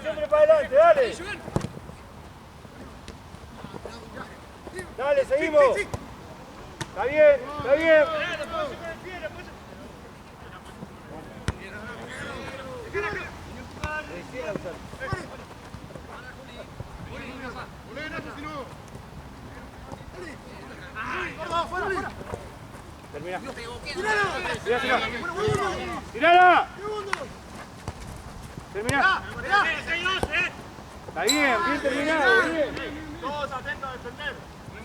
siempre para adelante, dale. Dale, seguimos. Está bien, está bien. Termina. ¡Tirala! Termina. Está bien, bien terminado, bien. Todos atentos a defender.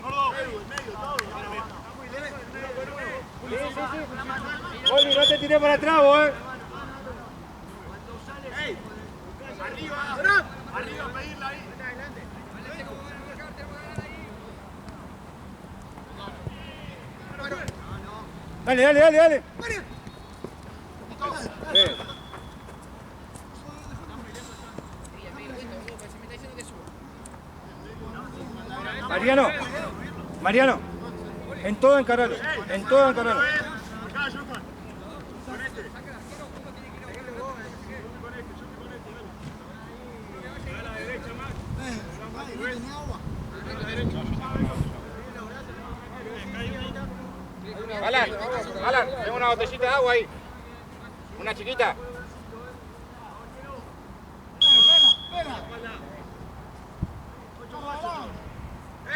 Gordo. Medio, todo. Sí. Oli, no te tiré para atrás, vos, ¡Ey! ¡Arriba! ¡Arriba, pedirla ahí! Dale. Mariano, en todo encaralo, Alan, tengo una botellita de agua ahí. Una chiquita.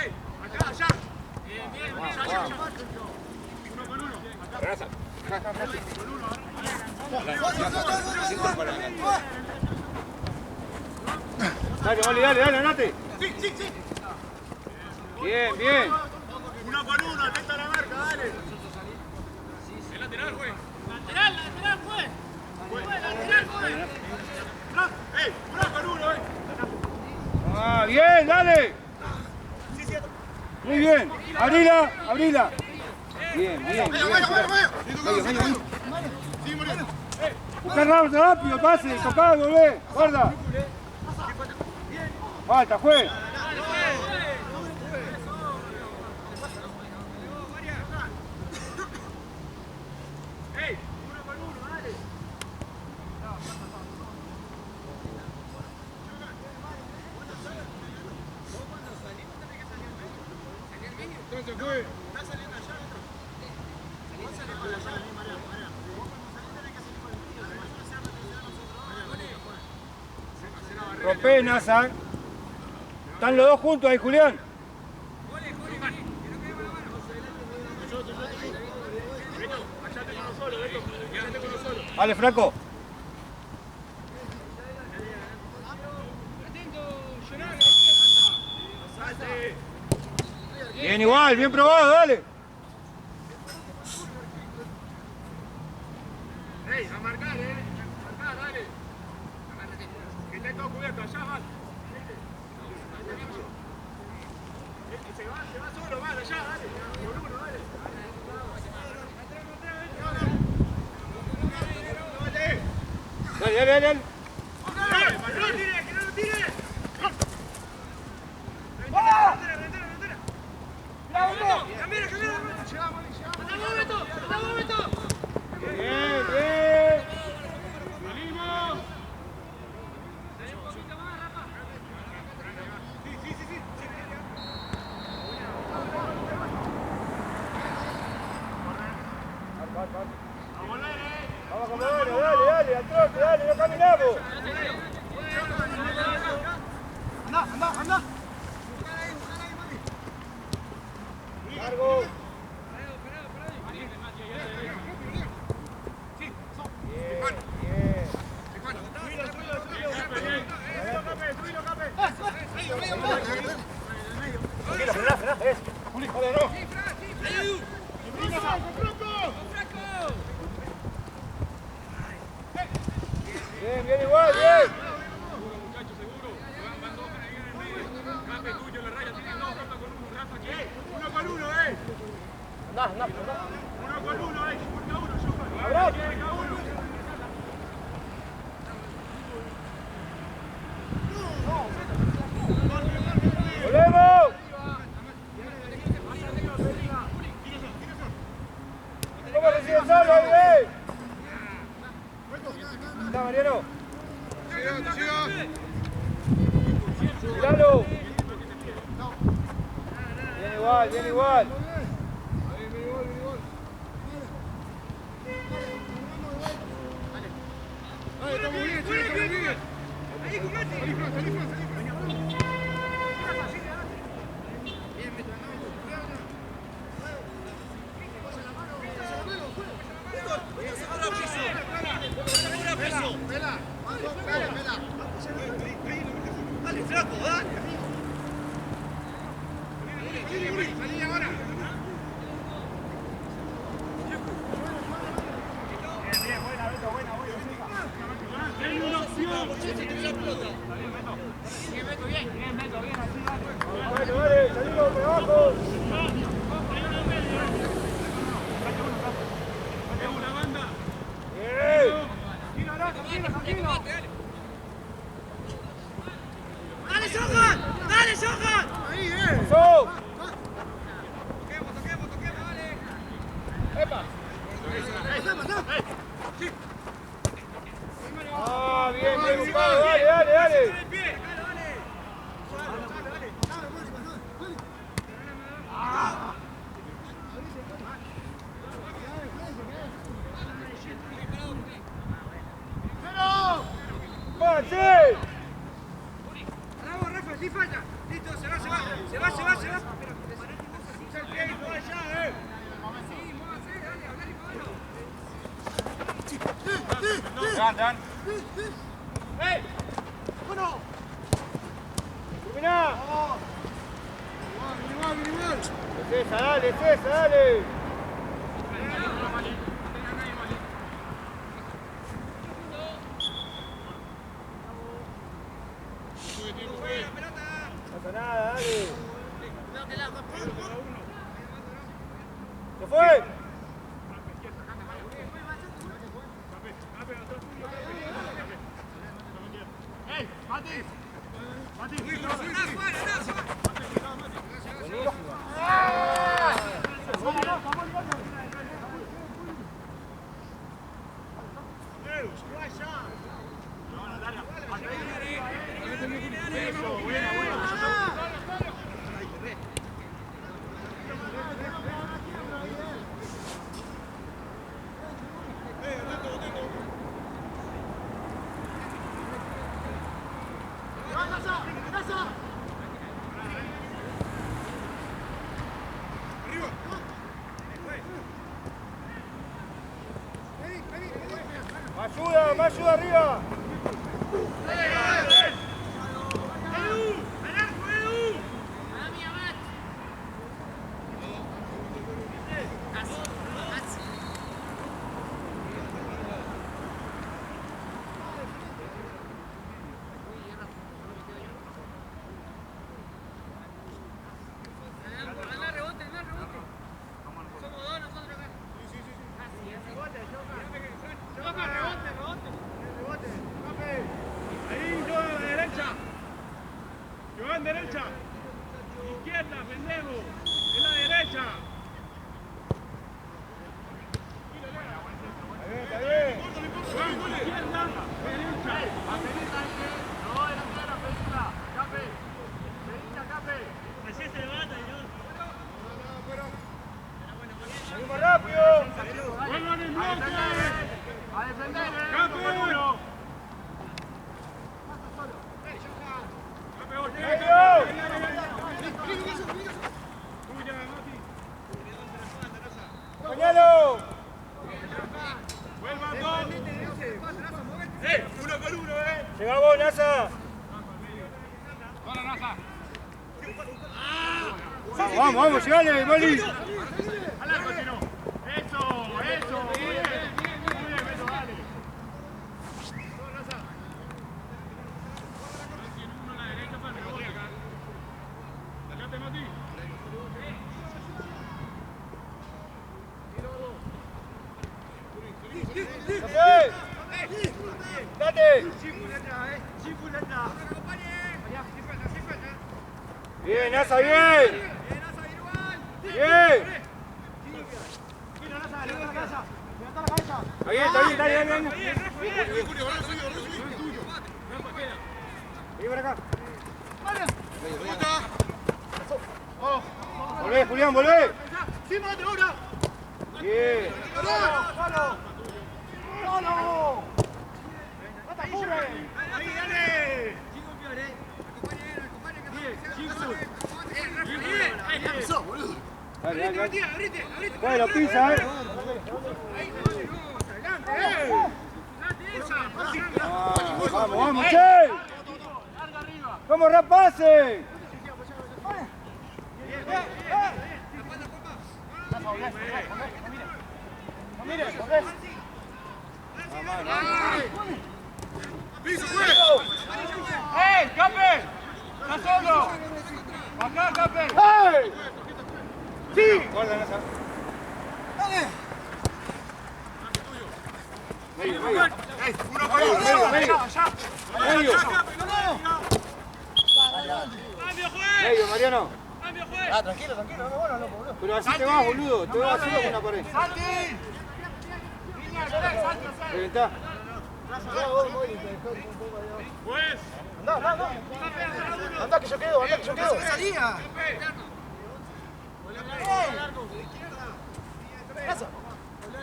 ¡Ey! ¡Acá, allá! Bien. Allá. Uno con uno. Abraza. Dale, Oli, dale, andate. Sí. Bien. Uno con uno, atento a la marca, dale. El lateral, güey. Lateral, güey. Lateral, güey. ¡Ey! Uno con uno, Ah, bien, dale. Muy bien. Abrila. Bien. Medio. Sí, Moreno. Busca rápido, pase, tocá, volvé. Guarda. Falta, juez. Rompé, Nasa. Están los dos juntos ahí, Julián. Vale, Franco. Bien igual, bien probado, dale. ¡Ey! A marcar, marcar, dale. Que esté todo cubierto, allá va. Se va solo, va, allá, dale. Por uno, dale. Dale. ¡Que no lo tire! Bien. ¡Salimos! Vamos con Moreno, dale, al trote, dale, no caminamos. Anda. Largo. Bien, igual, bien. Muchachos, seguro. Van dos para ir en el medio. Cape tuyo, la raya tiene dos, Rafa con uno. Rafa, ¿qué? Uno con uno, Anda. Uno con uno, Porque uno, yo. Abrazo. Cada uno. ¡Volvemos! ¿Cómo recibe solo, ahí, Está, Mariano. Llega. Míralo. Bien igual, bien igual. Estamos bien, estamos bien. Ahí, jugate. Dale, flaco, dale. Salí ahora. Bien, buena, Beto, buena. Hay una opción. Bien, Beto, bien, así, dale. Dale, salimos de abajo. Una banda. Bien. Tranquilo. ¡Dale, Johan! ¡Dale, Johan! Ahí, Eso. Toquemos, dale. ¡Epa! Ah, bien, Gustavo. Dale. ¡Pase! Bravo, Rafa, sí falla. Listo, se va. Usa el pie y juega allá, Dan. ¡Ey! ¡Bueno! Terminá. Igual. César, dale. No pasa nada, dale. ¿Se fue? Más ayuda arriba. Derecha, izquierda, pendejo, en la derecha. Está bien. Izquierda, derecha. No, delantera, película. Cape. Película, Cape. Así se levanta, señor. Salimos rápido. Vuelvan en bloque. A defender, Cape. ¡Pañalo! ¡Vuelvan dos! ¡Uno con uno, Llega vos, Nasa. ¡Hola, Raza! Vamos, llegale, Moli. ¡Al arco, si no! ¡Eso! ¡Muy bien, Beto, dale! Uno a la derecha para el rebote acá. ¡Sacate, Mati! ¡Se fue! ¡Date! Bien, Nasa, bien. Bien. Ahí está bien, dale. Vení por acá. Volvé, Julián, volvé. Sí, mate ahora. Bien. ¡Solo! ¡No te apures! ¡Ahí, dale! Dale, dale. Bueno, pisa, Vamos, vamos, che. Vamos, rapase. ¡Ey, Cape! ¡Está solo! ¡Acá, Cape! ¡Hey! ¡Sí! Guarda, esa. Medio, medio. ¡Uno por uno! Medio. Medio. Medio, Mariano. Tranquilo, tranquilo, no me vuelvas loco, boludo. Pero así te vas, boludo. Te vas solo con una pared. ¡Santi! Reventá. Pues. Anda que yo quedo, anda que yo quedo. ¡Salía!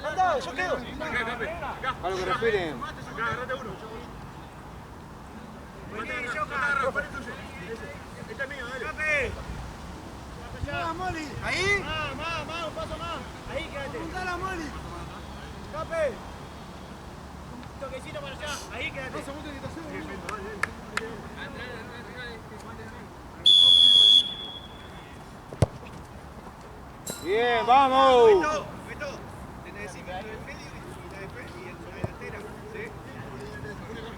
Anda, yo quedo. A lo que respiren. Agarrate uno. Este es mío, dale. ¡Vamos, Moli! ¿Ahí? Más, un paso más. Ahí, quédate. ¡Puntala, Moli! ¡Cape! Un toquecito para allá. Ahí, quédate. 2 segundos de quitación. Bien, vamos. Tenés 5 minutos de medio y el sobre delantera. ¿Sí?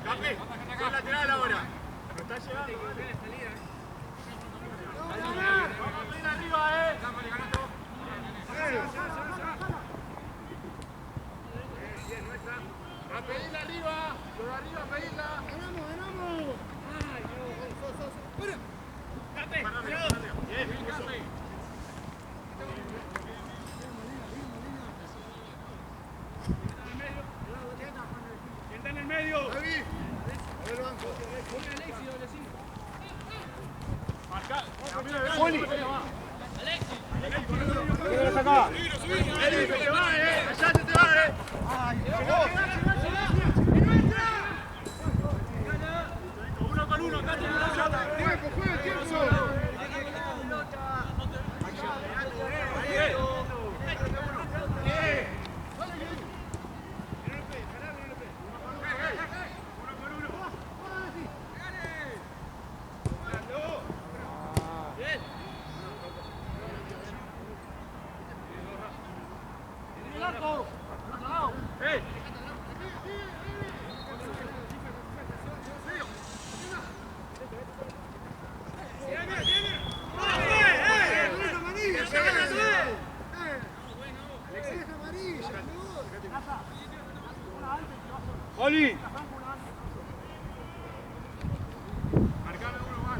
Cape, son lateral ahora. Lo está llevando. Vamos a pedir arriba, A pedirla arriba, lo de arriba, a pedirla. ¡Ganamos! ¡Ay, Dios! ¡Cape! ¡Bien, Cape! Está en el medio. David. A ver el banco. Marca. Juli. ¿Qué acá? Allá se te va, Ay, uno con uno, acá tiempo, juega tiempo. Oli. Marcame uno más.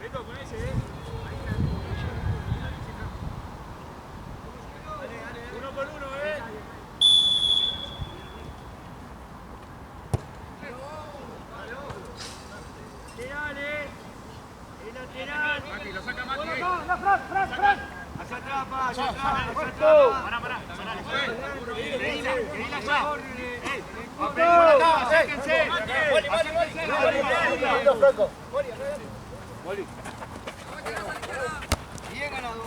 Esto con ese, Uno por uno, Laterales. El lateral. Mati, lo saca Mati. Fran. Hacia atrás, pa. Hacia atrás. Pará. Querila ya. Va a pedir por acá, acérquense. Oli. Bien ganado.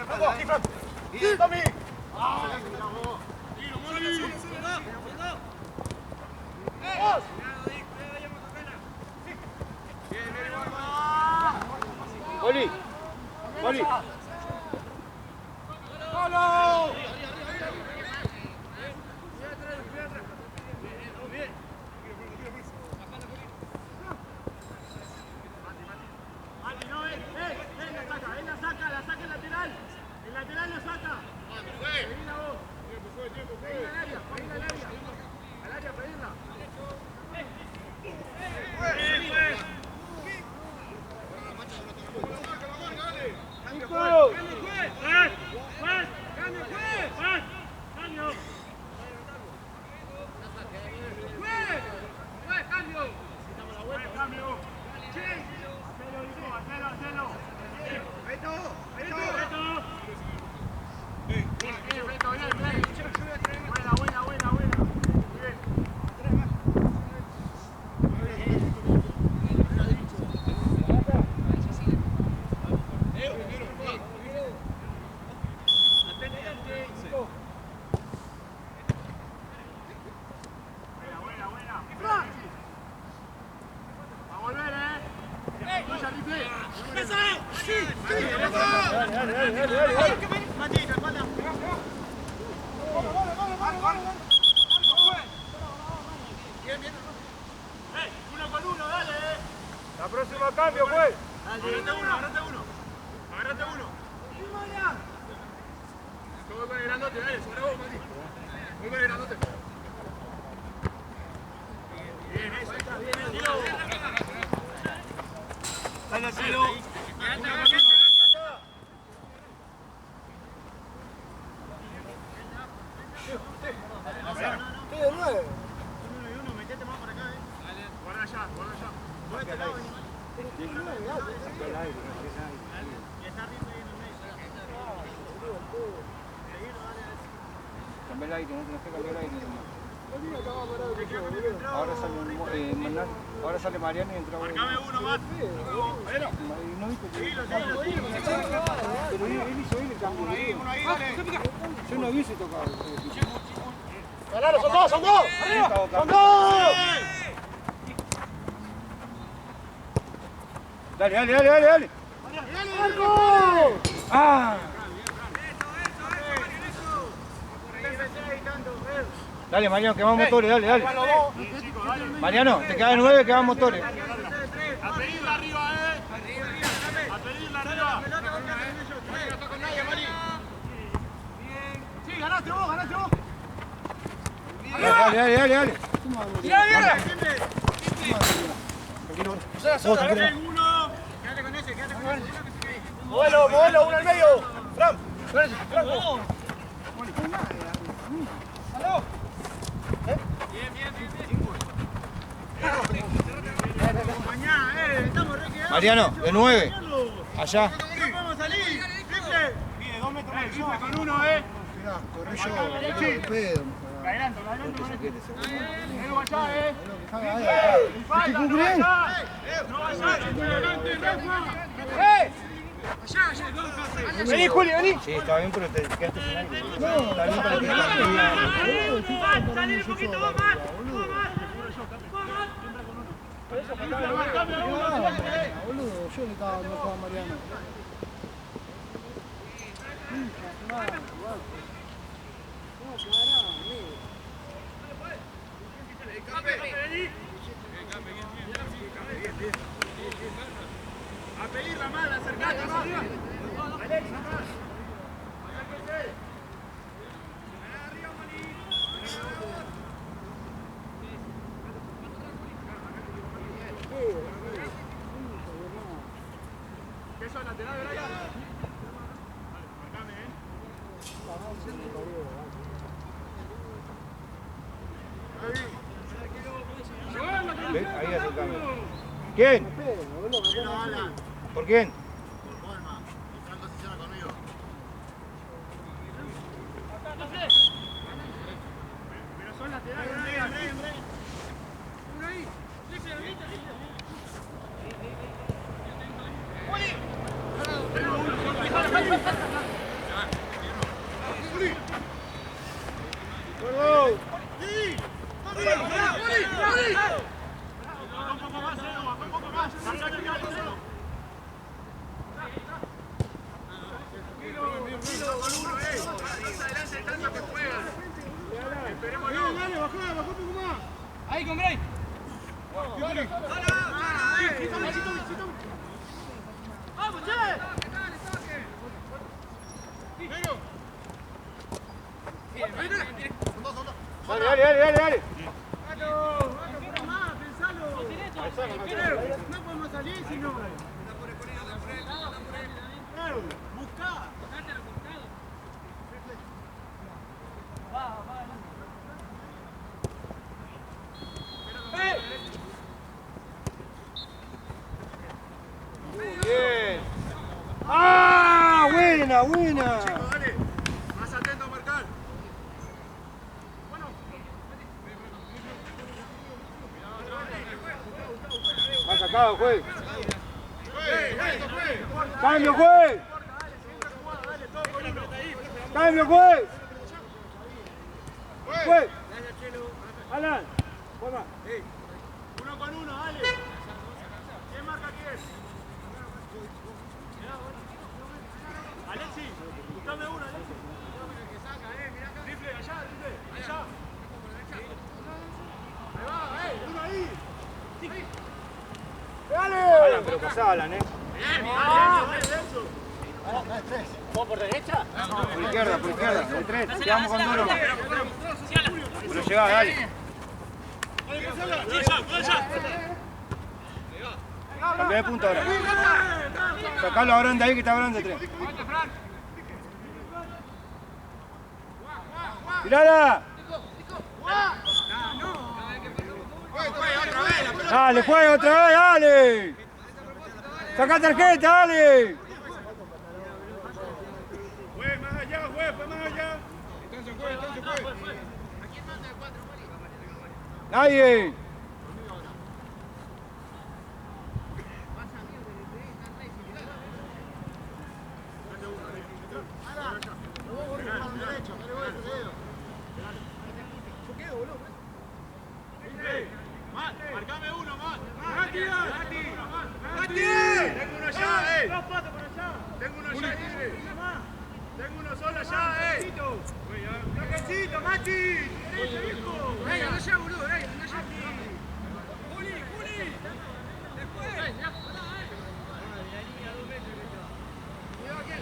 Vamos, aquí, Fran. Bien, Tommy. Oli. Oli. ¡Solo! La saca el lateral. El lateral la saca. Seguí la voz. Tiempo, juega. Matito, espalda. Bien, bien. Uno con uno, dale. La próxima cambio, pues. Agarrate uno. Agarrate uno. Yo voy con el grandote, dale, sobre vos, Mati. Voy con el grandote. Bien, eso está bien, Tilo. Dale, Tilo. ¿Qué de 9? Uno, metete más para acá, Guarda allá. Por este lado, animal. Y está arriba ahí en el medio. Cambia el aire, no tenés que cambiar el aire. Ahora sale Mariano y entra uno. Marcame uno más. No viste que... Tilo. Pero él hizo el cambio. Uno ahí, dale. Yo no hubiese tocado. ¡Ganalo, son dos! ¡Son dos! Dale. ¡Ah! Dale, Mariano, que van motores, dale. Mariano, te quedan 9, que van motores. A pedirla arriba, A pedirla arriba. No está con nadie, Mari. Sí, ganaste vos. Dale. ¡Tira! Uno. Quédate con ese. Modelo, uno al medio. Fran. Franco. Mariano, de 9. Allá. No podemos salir. Triple. Pide 2 metros más. Triple con uno, Adelanto con este. Edu allá, Falta, no vayas. Adelante, Rafa. Allá. Vení, Juli, vení. Sí, está bien, pero te quedaste sin aire. Salir un poquito, vos más. Boludo, yo le estaba dando a Mariano. A pedirla mal, acercate más. Alexa, más. ¿Qué son laterales, Brian? Marcame, Ahí hace el cambio. ¿Quién? ¿Por quién? Pero son laterales, Brian. Uno ahí. Ahí con Gray. ¡Vamos, che! Dale. Más, pensalo. No podemos salir si no. Buscá. Bien. ¡Ah! Buena. Dale. Más atento a marcar. Más sacado, juez. Cambio, juez. Juez. Alan. Uno con uno, dale. ¿Quién marca quién? Alexi, buscame una, Alexi. Rifle, allá, rifle, allá. Ahí va, uno ahí. ¡Dale! Alan, pero pasá, Alan, ¿Vos por derecha? Por izquierda, el 3. Quedamos con Duro. Pero llegá, dale. Cambia de punta ahora. Sacalo a Brand ahí que está Brand de 3. ¡Tirala! Dale, juega otra vez, dale. Saca tarjeta, dale. Fue más allá, fue más allá. Entonces fue. Nadie. Marcame uno más. Mati. Tengo uno allá, Dos patos por allá. Tengo uno allá, Tengo uno solo allá, Toquecito, Mati. Venga, no allá, boludo, venga, no allá. Juli. Después. Cuidado aquí.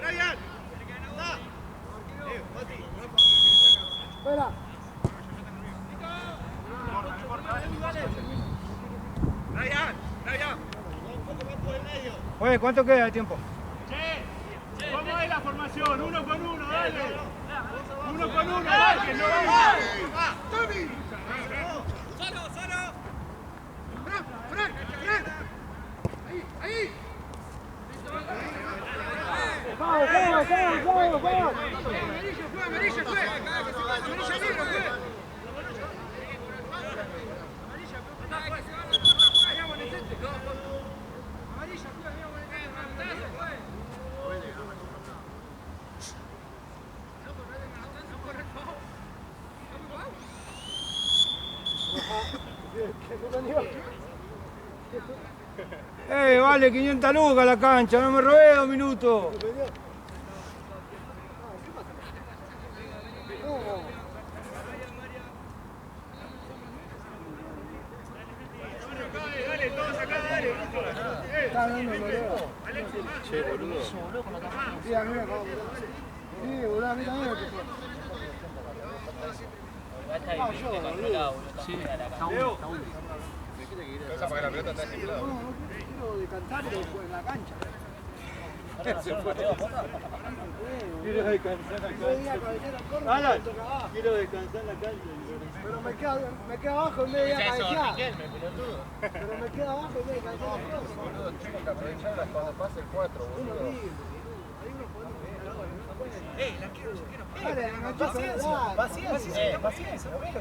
Brian. Espera. Brian. Oye, ¿cuánto queda de tiempo? ¿Cómo es la formación? Uno con uno, dale. Uno con uno, dale, que no vamos. ¡Tommy! ¡Solo! ¡Fran! ¡Ahí! Vamos. Amarilla, fue. Amarilla negro, fue. Vale 500 lucas la cancha, no me robé 2 minutos. Dale, todos acá, dale. Está dando el boludo. Che, boludo. Sí, a mí me acabo. Sí, boludo, a mí también me picó. ¿Vas a apagar la pelota? ¿Estás templado? No quiero descansar en la cancha. Quiero descansar en la cancha. Quiero descansar en la cancha. Pero me queda abajo en vez de cabecear. Pero me queda abajo en vez de cabecear. Boludo, tengo que aprovechar cuando pase el 4, boludo. Paciencia,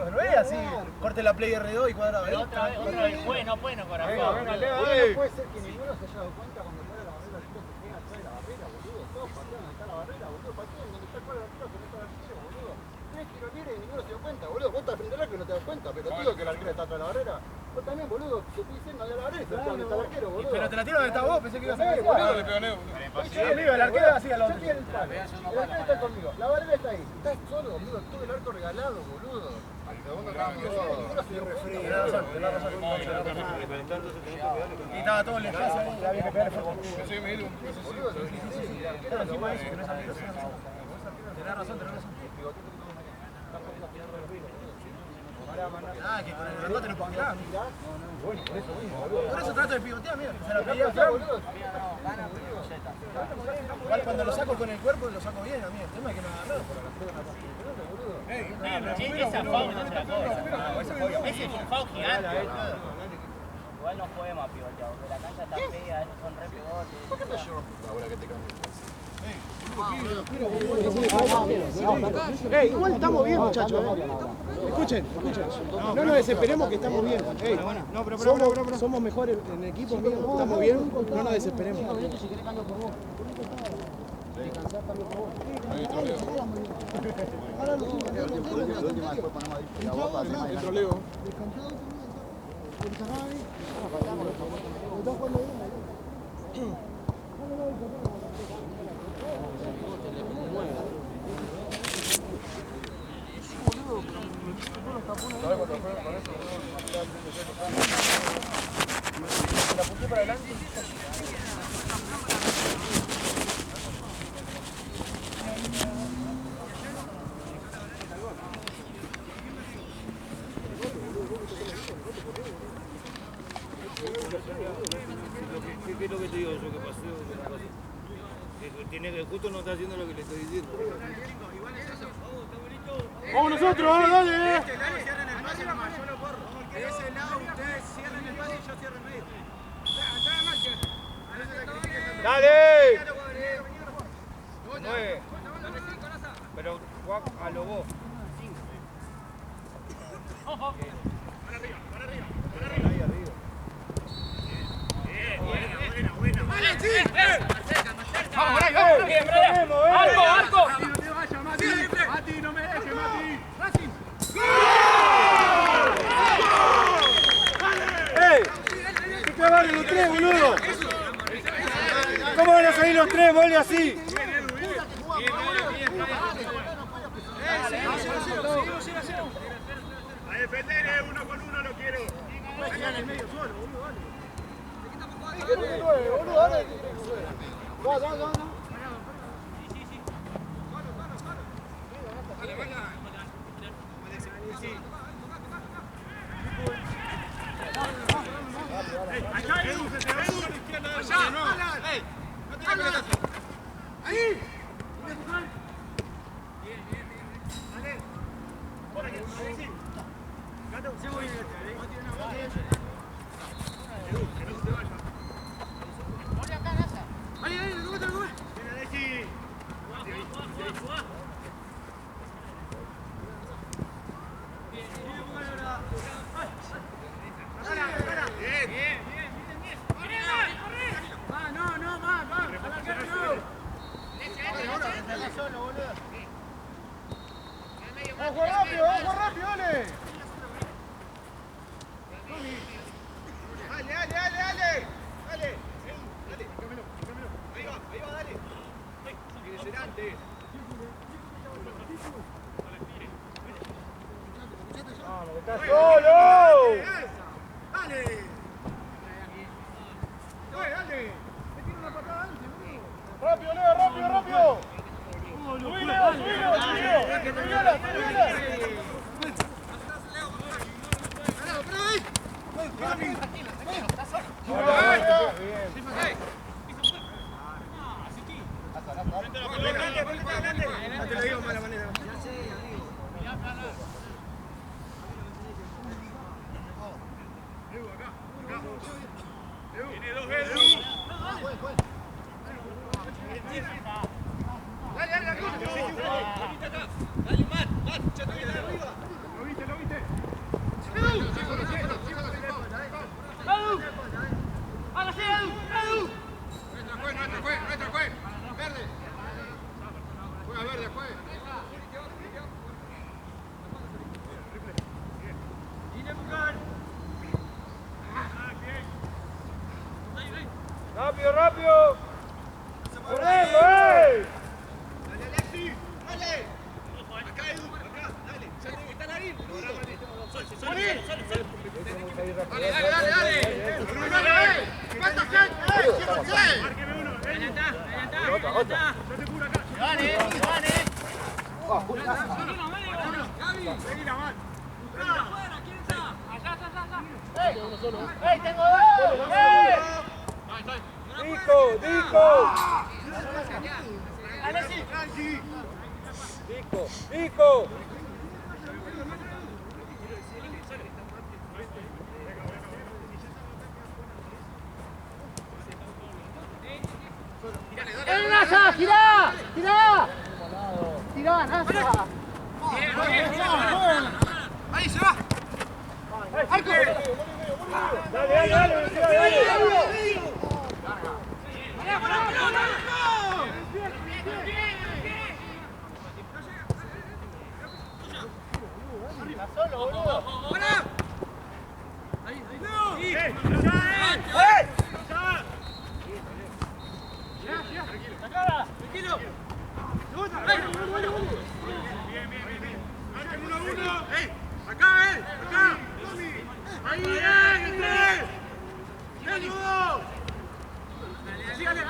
no es así. Corte la play R2 y cuadrado. Otra vez bueno, corazón. Dale. Puede ser que ninguno se haya dado cuenta cuando sale la barrera, el chico se pega atrás de la barrera, boludo. Todos patean acá la barrera, boludo. Patean donde está el cuadro del arquero que no está el arquero, boludo. Tres tiros libres y ninguno se dio cuenta, boludo. Vos estás frente al arco y no te das cuenta, pero digo que el arquero está atrás de la barrera. Vos también, boludo. Te estoy diciendo de la barrera, donde está el arquero, boludo. Pero te la tiro donde está vos, pensé que ibas a caer, boludo. El arquero así al otro. Yo tiene el palo. El arquero está conmigo. La barrera está ahí. Estás solo, boludo. Todo el arco regalado, boludo. Y estaba todo lejos. Había que pegarle fuerte. Tenés razón. Ah, que con el grandote no puedo acá. Por eso trato de pivotear, mira. Se la pedía a boludo. Igual cuando lo saco con el cuerpo lo saco bien a mí. El tema es que me agarró por la Esa foul no se la cobra. Ese es un foul gigante. Igual no podemos pivotear, porque la cancha está fea, esos son re pegotes. ¿Por qué me llevo ahora que te cambio? Igual estamos bien, muchachos. Escuchen. No nos desesperemos que estamos bien. Somos mejores en equipo, estamos bien, no nos desesperemos. La apunté para adelante. ¿Qué es lo que te digo yo que pasó? Tiene que justo no está haciendo lo que le estoy diciendo. ¡Vamos nosotros! ¡Vamos, dale! Cierren el espacio nomás, yo lo corro. De ese lado ustedes cierren el espacio y yo cierro el medio. ¡Dale! 9. Pero Juan a lo vos. 5. Buena. ¡Vale, sí! ¡Vamos, Brian! ¡Bien, Brian! ¡Arco! No te vayas, Mati. Mati, no me dejes, Mati. ¡Ey! ¿Qué te valen los tres, boludo? ¿Cómo van a salir los tres, mole, así? A defender, uno con uno lo quiero. En el medio solo, boludo, dale. ¡Vamos! Allá, Edu, se te ve duro a la izquierda. Allá, no. ¡Ey! ¡No te la ¡ahí! ¡Vamos rápido, dale! Dale. Ahí va, dale. Tiene que ser antes. ¡Vamos, que estás solo! Dale. Me tira una patada antes, boludo. ¡Rápido, Leo, rápido! ¡Subí, Leo! ¡Subíala! No te lo digo de mala manera. Viene dos veces. Dale, la cruz. Dale, Matt, ya te viene arriba. Lo viste. Nuestra juez. Verde. Juega verde, juez. ¡Rápido! ¡Corremos, ey! Dale, Alexi. Dale. Acá, Edu. Acá. Dale. Ya tiene que estar ahí. Dale. ¿Cuántos hay? Márqueme uno. Otra. No te cubro acá. ¡Vale! Vení la mano. ¡Ey, tengo dos! ¡Ey! ¡Dico! Alexi. Tranqui. ¡Dico! ¡Tirá! ¡Tirá! ¡Tirá, Nasa! Ahí se va. ¡Arco! Dale. Solo, boludo. Tranquilo. Marquen 1-1. Acá. Ahí, el 3. ¡Ayudo! Sí, dale.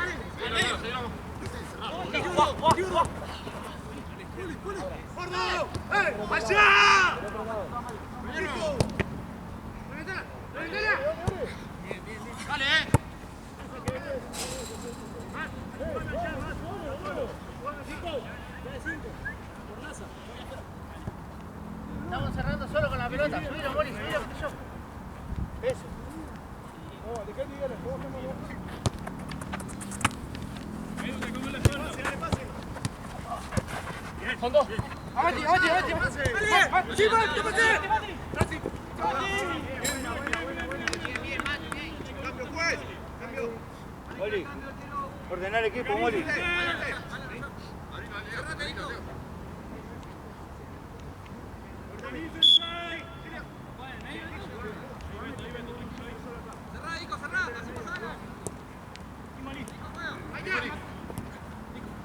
¡Gordo! ¡Allá! Dale, Estamos cerrando solo con la pelota. Subilo, Mori, subilo, que yo. Eso. Son dos. ¡Avante! ¡Sí, va! ¡Te pasé! ¡Cambio, juez! ¡Cambio! Moli, ordenar el equipo, Moli.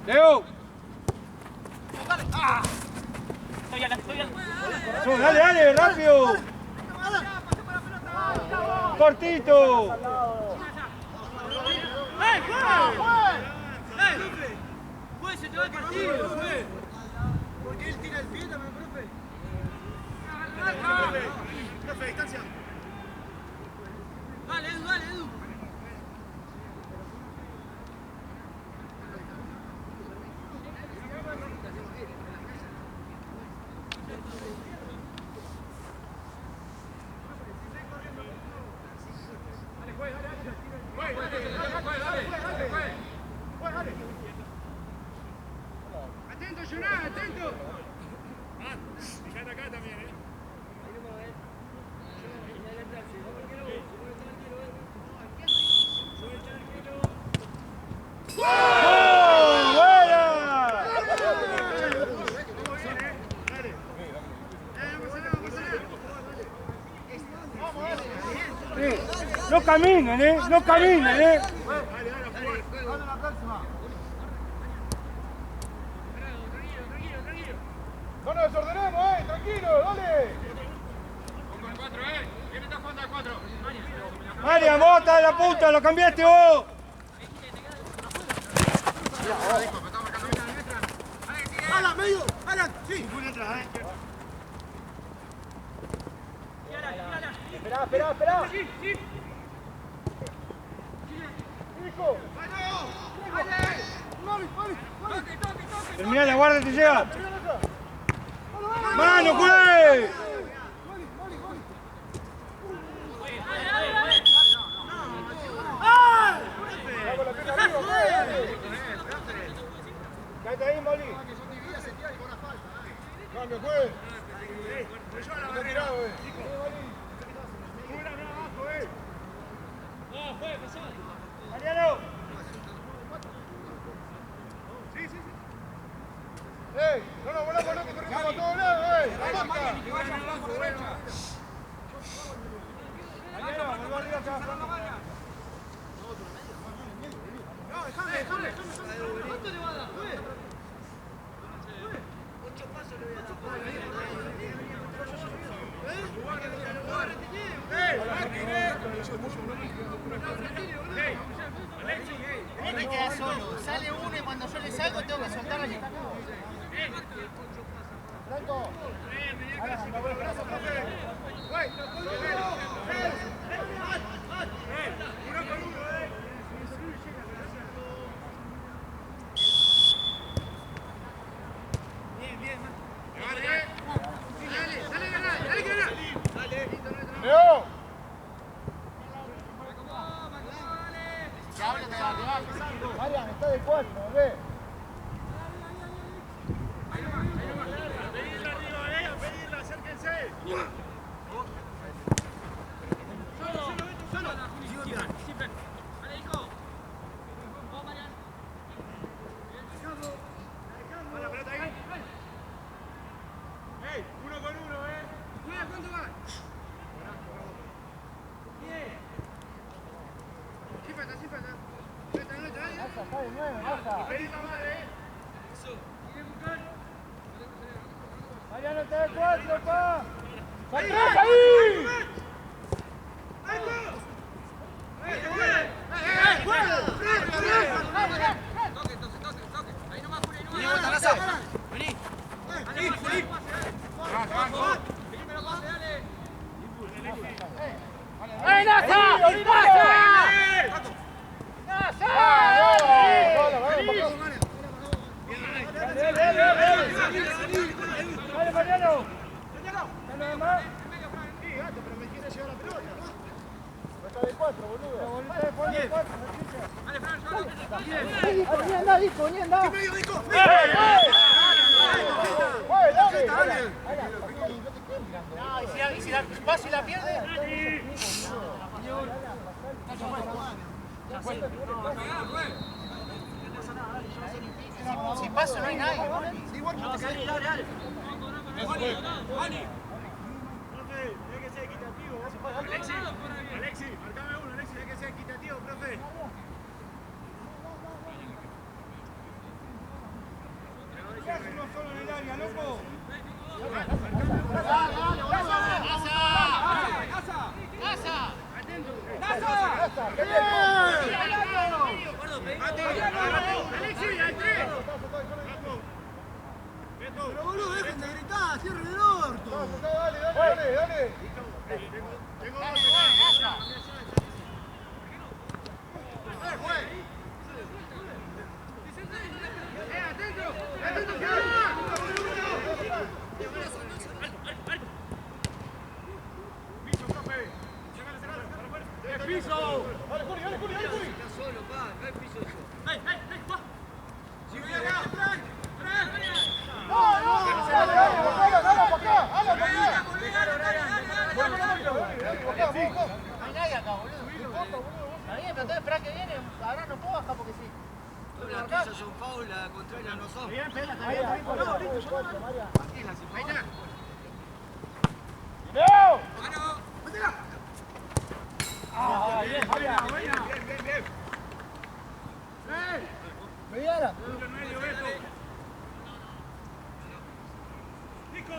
Leo. Dale, rápido. Cortito. ¡Juez, se te va el partido! ¿Por qué él tira el pie también, profe? Profe, distancia. Dale, Edu. Atento, Jonás, atento. Fíjate acá también, No caminen, no caminen, No nos desordenemos, tranquilo, dale. Con el 4, ¿Quién está jugando al 4? Marian, vos estás de la punta, lo cambiaste vos. ¡Alan, medio! ¡Alan! Sí, muy atrás, Esperá. Sí. Hijo. Termina la guardia, te llega. ¡Mano, juez! Cállate ahí, Moli. Cambio, juez. Está tirado, Mariano. No nos volamos locos, corrimos a todos lados, ¡La marca! Mariano, vuelvo arriba acá. Déjame. ¿Cuánto le va a dar, juez? 8 pasos le voy a dar. Me queda solo. Sale uno y cuando yo le salgo tengo que soltar al que está acá. Franco. Leo. Ya háblate de arriba. Marian, está de 4, ve. está de 9, Nasa. Mariano, te da 4, pa. ¡Atrás ahí! ¡Ey, Nasa! Dale, Mariano. Dale, más. Pero me quiere llevar la pelota. Está de 4, boludo. La bolita de fondo de 4, Ni anda, Disco, ni anda. ¡Medio, Nico! Dale. No, y si la pierde. Si paso no hay nadie. Sí, igual no te caes. Dale. Profe, tiene que ser equitativo. Alexi, marcame uno, Alexi, tiene que ser equitativo, profe. ¿Qué hace uno solo en el área, loco? Alexi, al 3. Pero boludo, dejen de gritar, cierren el orto. Dale. Tengo dos. ¡Piso! Dale, Juli. No hay nadie acá, boludo. Está bien, pero entonces espera que viene. Ahora no puedo bajar porque sí. Las tuyas son foul, las contrarias no son. Bien, pela, está bien. No, listo, ya no. Tranquila, si Ahí está. Bien. Mediana. Mucho en medio, Beto. Nico.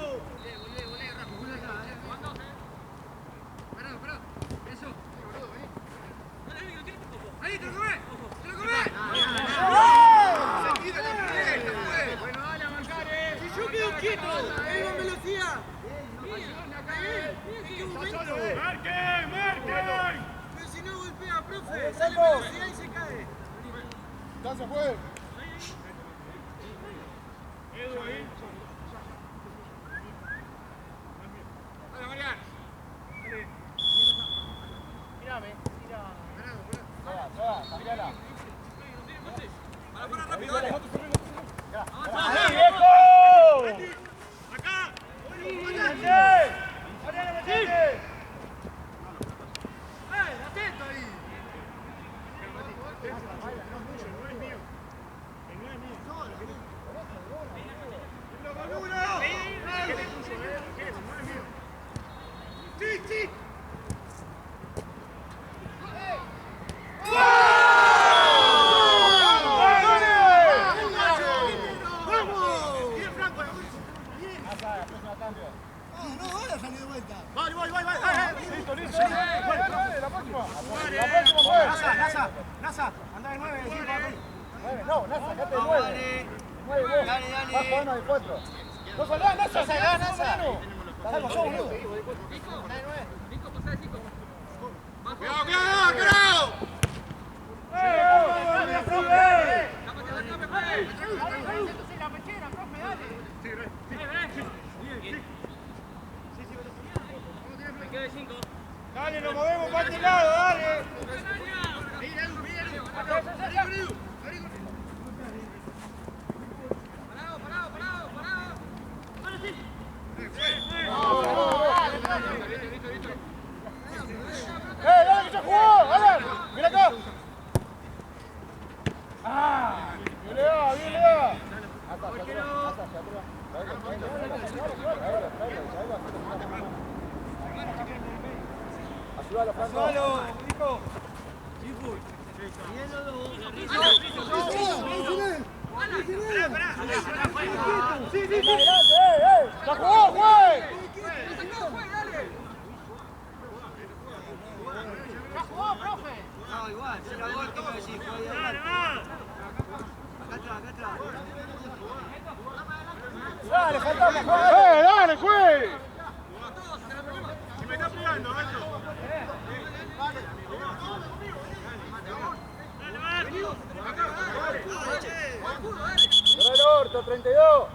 Ahí, te lo comés. Seguida la pelota, pues. Bueno, dale a marcar, Si yo quedo quieto, en velocidad. ¡Marquen! Pero si no golpea, profe, sale velocidad y se cae. Ya se fue. Edu ahí. Dale, Mariano. Mírame. Cambiala. Para rápido, dale. Acá. Mariano, metete. Atento ahí. No es mío. No es mío. ¡Lo con uno! ¿Qué es tuyo, ¿Qué es? No es mío. ¡Sí! Listo. Dale, la próxima. pues. Nasa, anda de 9, decir para ti. 9, no, Nasa, sacate de 9. 9 vos. Dale. Vas jugando de 4. No salás, Nasa. Nasa. Salgo yo, boludo. ¡Cuidado! Dale, nos movemos para este lado, dale. Dale que ya jugó, Alan. Mira acá. Bien le da. Hasta ayúdalo, Franco. Solo, Nico. Bien, Dale, falta mejor. Dale, juez. Si me está pegando, Alto. Para el orto, 32.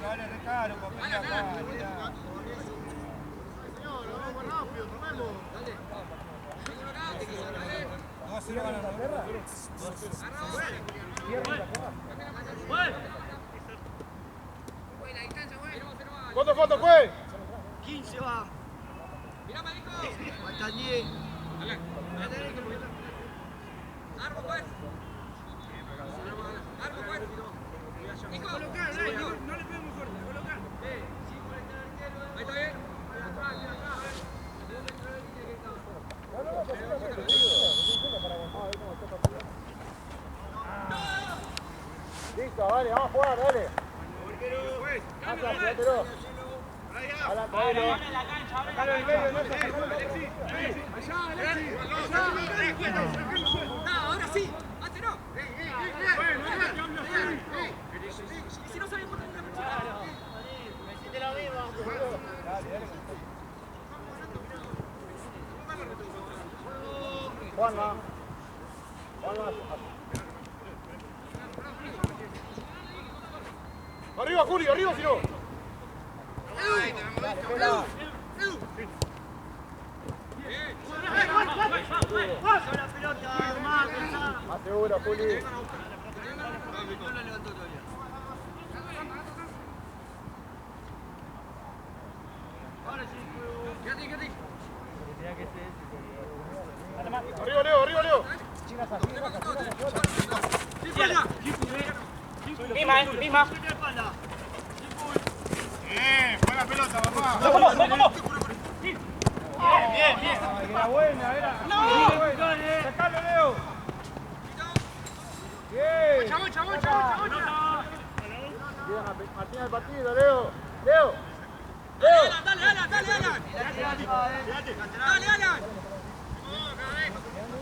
Dale, recaro, papel acá. ¿Cuánto falta, juez? 15 va. Mirá, Marico. Faltan 10. Armo, pues. Armo, pues. Nico, colocar, no le pegamos fuerte, colocar. Ahí está bien. Listo, dale, vamos a jugar, dale. Atrás, quédatelo. Adelante, traelo. Sacalo del medio, no Ahora sí, antes no. Y si no sabes cuánto es una Hiciste lo mismo. Juanma. Arriba, Julio, arriba, si no. Dale, pela. Más seguro, Juli. Arriba, Leo. Misma. Fue la pelota, papá. Era buena, era. Sacalo, Leo. Bien. Bien, Martín al partido, Leo. Leo. Dale, Alan. Dale, Alan.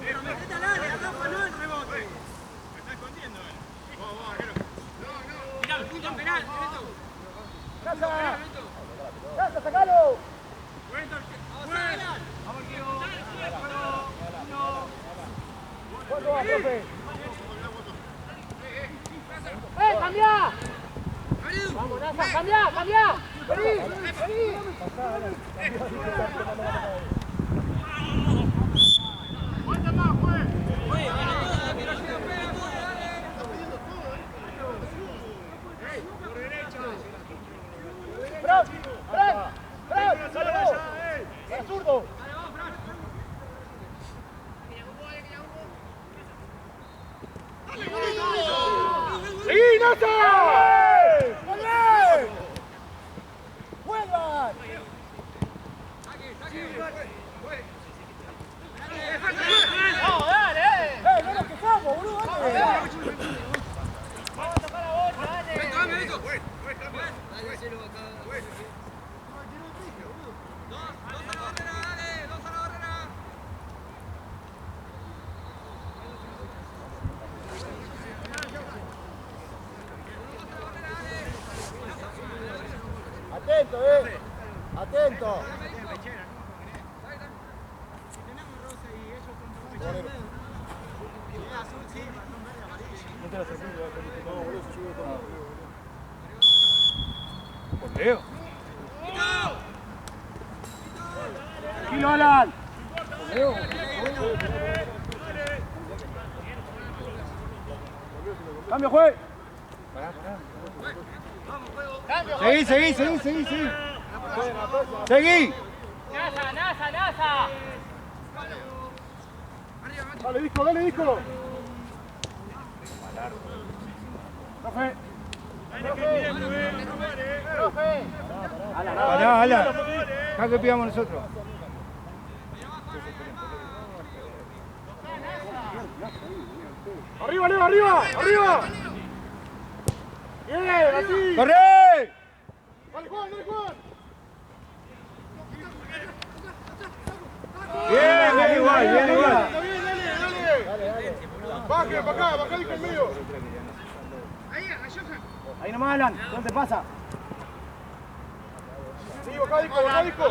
Pero metete al Alan, acá no el rebote. Me está escondiendo, Mirá, el punto en penal, ¡Casa, sacalo! ¿Cuánto va, profe? ¡Cambia! ¡Vamos, Naza! ¡Cambia! ¡Vení! ¡Fran! ¡Salvo! ¡Para zurdo! ¡Sí, Nata! ¡Dale! ¡Vuelvan! ¡Vamos, dale! ¡No nos quejamos, boludo! ¡Dale! ¡Vamos a tocar la bolsa, dale! ¡Dale, ¡Dos a la barrera! Atento, atento. Por Leo. Tranquilo, Alan. Cambio, juez. Seguí. Seguí. ¡Nasa! Dale, disco. Profe. Pará. Acá que pidamos nosotros. Arriba, Leo, arriba, arriba. Bien, así. ¡Corre! Dale, Juan, dale, Juan. Bien, bien igual, bien igual. Está bien, dale. Baje, para acá el medio. Ahí nomás, Alan. ¿Dónde pasa? Sí, baja, Disco.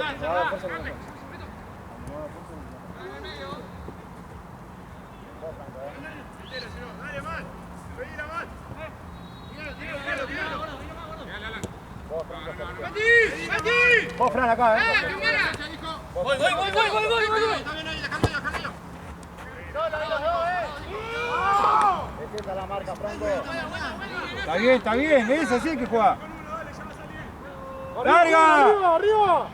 Dale, man. Seguila, man. Vos, Fran, acá, Voy. Está bien ahí, dejando yo. Esta es la marca, Franco. Está bien, es así que juega. ¡Larga! Arriba.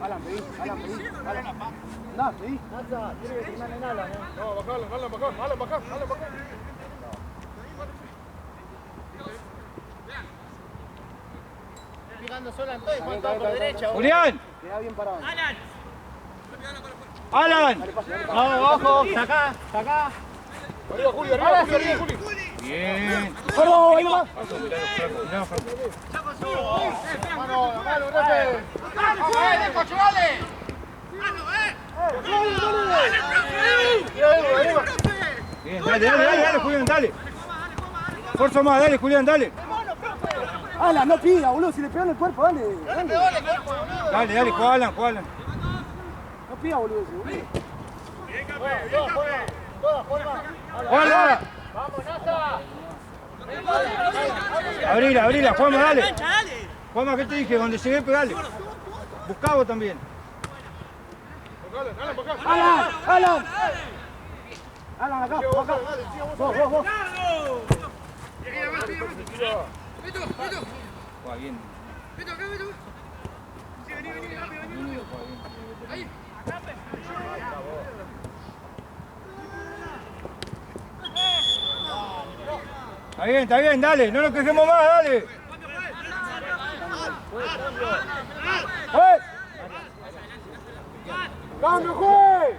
Alan, pedí. No, pedí. Nasa, tiene que firmar en Alan, No, bajá. Alan, bajá. Pegando sola en todo y Juan todo por derecha. ¡Julián! Queda bien parado. ¡Alan! Vamos, ojo. Sacá. Arriba, Juli. Bien. ¡Corro, ahí va! Mano, gracias. Bien, dale, Julián, dale. Fuerza más, dale, Julián, dale. Alan, no pida, boludo. Si le pegan el cuerpo, dale. Dale, juega Alan. No pida, boludo. ¡Hola! Abrila, Juanma, dale. Juanma, ¿qué te dije? Donde llegué, pegale. Buscá vos también. Alan, acá. Vos. Juega bien. Está bien, dale, no nos quejemos más, dale. ¡Cambio, juez!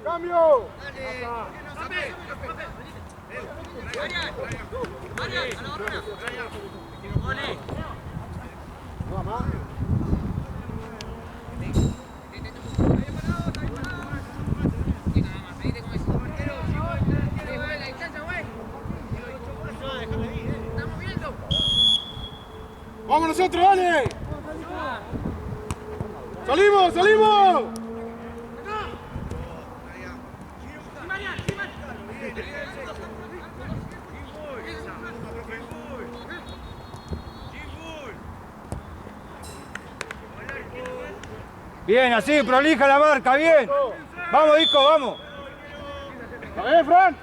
¡Cambio! ¡Vamos nosotros, dale! ¡Salimos! Bien, así, prolija la marca, bien. Vamos, Disco, vamos. ¡A ver, Fran!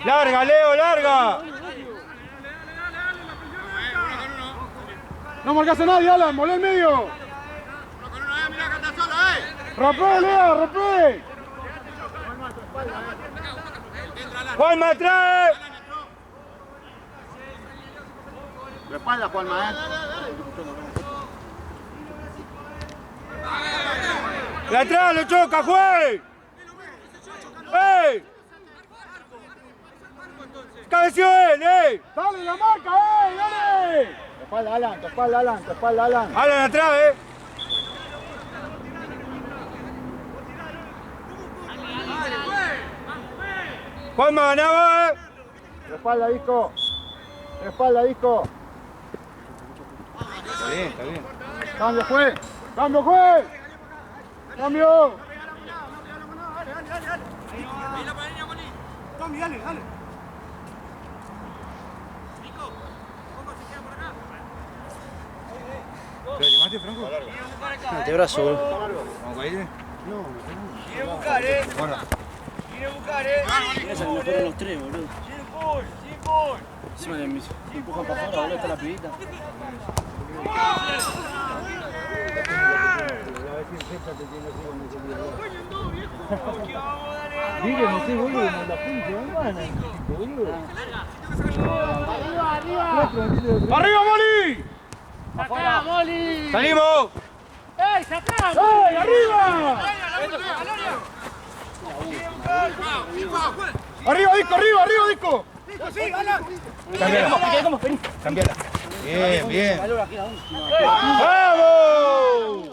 Larga, Leo, larga. No marcas a nadie, Alan, molé el medio. Uno con uno, mirá que está solo, ¡Rapé, Leo, rapé! Juanma atrás. De espalda, Juanma, De atrás lo choca, juez. ¡Ey! ¡Cabeció él, ¡Dale la marca, dale! Tu espalda, Alan. Alan atrás, Juanma ganaba, Tu espalda, Disco. Está bien. ¡Cambio, juez! ¡Cambio! ¿Te lo llamaste, Franco? Antebrazo, boludo. ¿Vamos a ir? Quiere buscar, Guarda. Mira, se me fueron los tres, boludo. Encima de mí. Me empujan para afuera, boludo, está la pibita. La vez que te tiene así cuando se Mire, me estoy boludo como la punta de gana. Boludo. ¡Arriba, Moli! ¡Sacá, Moli! ¡Salimos! ¡Ey, sacá! ¡Ey, arriba! ¡Arriba, Disco, arriba, Disco! Cambiala. Cambiala. Bien, bien. ¡Vamos!